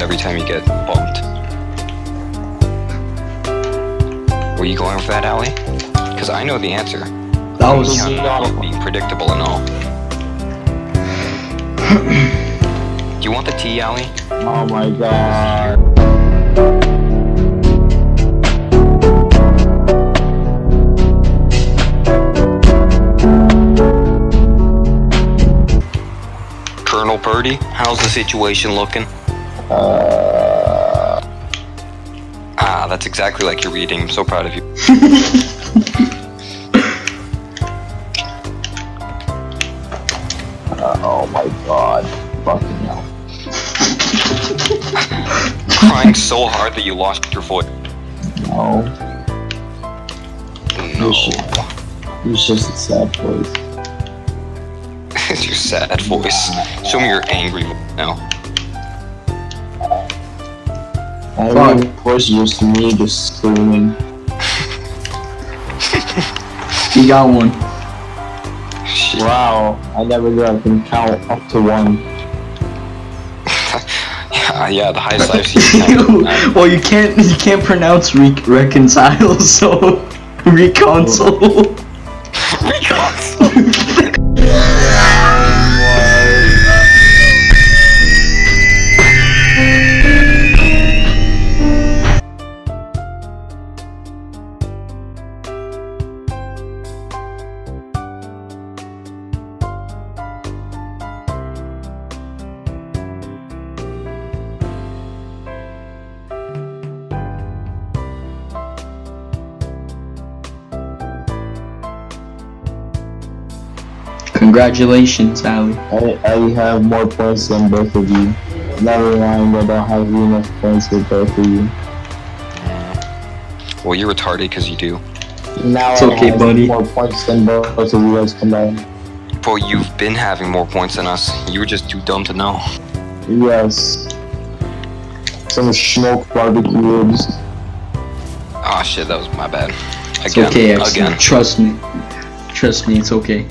every time you get bumped. Were you going for that, Allie? Because I know the answer. That was not being predictable and all. Do you want the tea, Allie? Oh my god. Colonel Purdy, how's the situation looking? That's exactly like your reading. I'm so proud of you. Oh my god. Fucking hell. Crying so hard that you lost your voice. No. No. It's just a sad voice. It's your sad voice. Show me your angry voice now. Angry voice is just me just screaming. You got one. Shit. Wow, I never knew I can count up to 1. Yeah, the highest I've seen. Well, you can't pronounce reconcile, so reconsole. Congratulations, Allie. I have more points than both of you. Never mind, I don't have enough points with both of you. Well, you're retarded because you do. Now It's I okay, have buddy. more points than both of you guys combined. Well, you've been having more points than us. You were just too dumb to know. Yes. Some smoked barbecue ribs. Ah, shit, that was my bad. It's Again. okay, X. Again. Trust me. Trust me, it's okay.